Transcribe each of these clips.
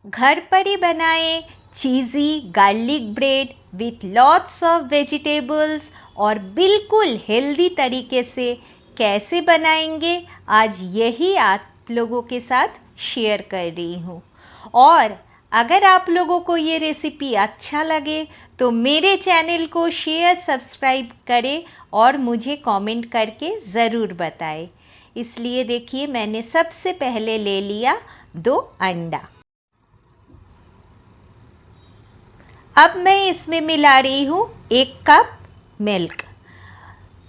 घर पर ही बनाएं चीज़ी garlic bread with lots of vegetables और बिल्कुल हेल्दी तरीके से कैसे बनाएंगे आज यही आप लोगों के साथ शेयर कर रही हूँ। और अगर आप लोगों को ये रेसिपी अच्छा लगे तो मेरे चैनल को शेयर सब्सक्राइब करें और मुझे कमेंट करके ज़रूर बताएं। इसलिए देखिए मैंने सबसे पहले ले लिया 2 अंडा। अब मैं इसमें मिला रही हूँ 1 कप मिल्क।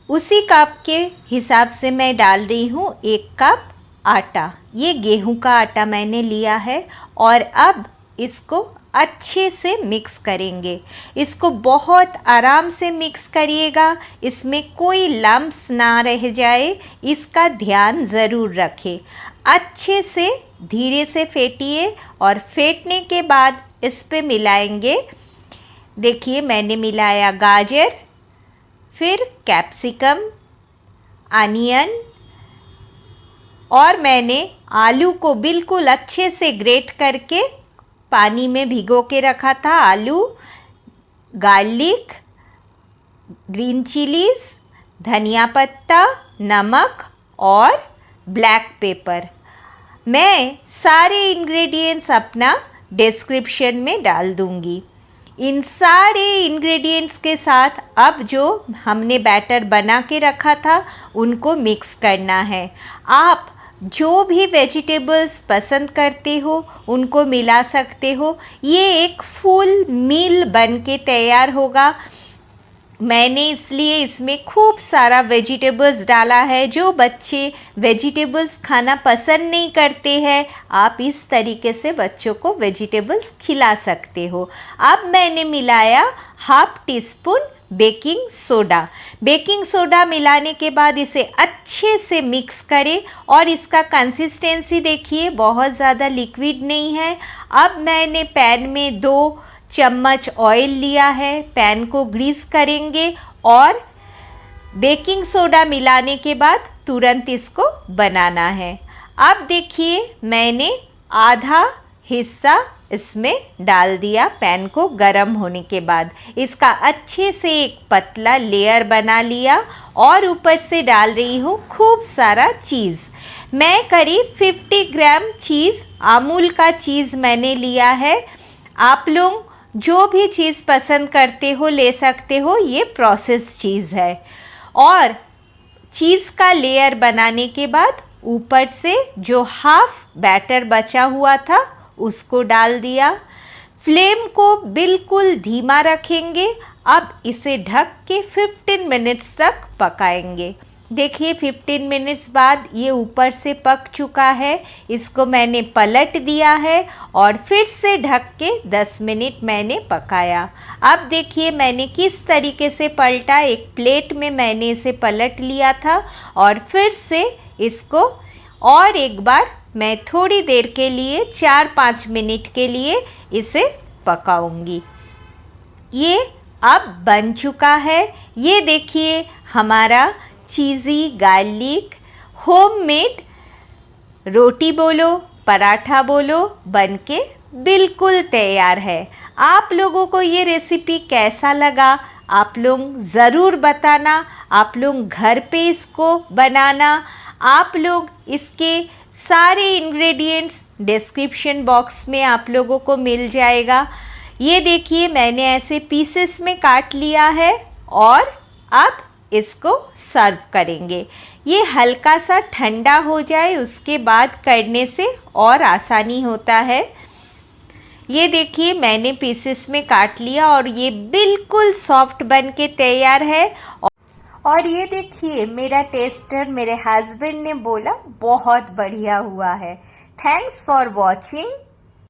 उसी कप के हिसाब से मैं डाल रही हूँ 1 कप आटा। ये गेहूं का आटा मैंने लिया है और अब इसको अच्छे से मिक्स करेंगे। इसको बहुत आराम से मिक्स करिएगा, इसमें कोई लम्प्स ना रह जाए, इसका ध्यान ज़रूर रखें। अच्छे से धीरे से फेंटिए और फेंटने के बाद इस पे मिलाएंगे। देखिए मैंने मिलाया गाजर, फिर कैप्सिकम, अनियन और मैंने आलू को बिल्कुल अच्छे से ग्रेट करके पानी में भिगो के रखा था। आलू, गार्लिक, ग्रीन चिलीज, धनिया पत्ता, नमक और ब्लैक पेपर। मैं सारे इंग्रेडिएंट्स अपना डिस्क्रिप्शन में डाल दूंगी। इन सारे इंग्रेडिएंट्स के साथ अब जो हमने बैटर बना के रखा था उनको मिक्स करना है। आप जो भी वेजिटेबल्स पसंद करते हो उनको मिला सकते हो। ये एक फुल मील बन के तैयार होगा। मैंने इसलिए इसमें खूब सारा वेजिटेबल्स डाला है। जो बच्चे वेजिटेबल्स खाना पसंद नहीं करते हैं, आप इस तरीके से बच्चों को वेजिटेबल्स खिला सकते हो। अब मैंने मिलाया 1/2 teaspoon baking soda. Baking soda मिलाने के बाद इसे अच्छे से मिक्स करें और इसका कंसिस्टेंसी देखिए, बहुत ज़्यादा लिक्विड नहीं है। अब मैंने पैन में 2 चम्मच ऑयल लिया है। पैन को ग्रीस करेंगे और बेकिंग सोडा मिलाने के बाद तुरंत इसको बनाना है। अब देखिए मैंने आधा हिस्सा इसमें डाल दिया। पैन को गर्म होने के बाद इसका अच्छे से एक पतला लेयर बना लिया और ऊपर से डाल रही हूँ खूब सारा चीज़। मैं करीब 50 ग्राम चीज़, अमूल का चीज़ मैंने लिया है। आप लोग जो भी चीज़ पसंद करते हो ले सकते हो, ये प्रोसेस चीज़ है। और चीज़ का लेयर बनाने के बाद ऊपर से जो हाफ बैटर बचा हुआ था उसको डाल दिया। फ्लेम को बिल्कुल धीमा रखेंगे। अब इसे ढक के 15 मिनट्स तक पकाएंगे। देखिए 15 मिनट्स बाद ये ऊपर से पक चुका है। इसको मैंने पलट दिया है और फिर से ढक के 10 मिनट मैंने पकाया। अब देखिए मैंने किस तरीके से पलटा। एक प्लेट में मैंने इसे पलट लिया था और फिर से इसको और एक बार मैं थोड़ी देर के लिए 4-5 मिनट के लिए इसे पकाऊंगी। ये अब बन चुका है। ये देखिए हमारा चीज़ी गार्लिक होममेड रोटी बोलो, पराठा बोलो, बनके बिल्कुल तैयार है। आप लोगों को ये रेसिपी कैसा लगा आप लोग ज़रूर बताना। आप लोग घर पे इसको बनाना। आप लोग इसके सारे इंग्रेडिएंट्स डिस्क्रिप्शन बॉक्स में आप लोगों को मिल जाएगा। ये देखिए मैंने ऐसे पीसेस में काट लिया है और अब इसको सर्व करेंगे। ये हल्का सा ठंडा हो जाए उसके बाद करने से और आसानी होता है। ये देखिए मैंने पीसेस में काट लिया और ये बिल्कुल सॉफ्ट बन के तैयार है। और ये देखिए मेरा टेस्टर मेरे हस्बैंड ने बोला बहुत बढ़िया हुआ है। Thanks for watching.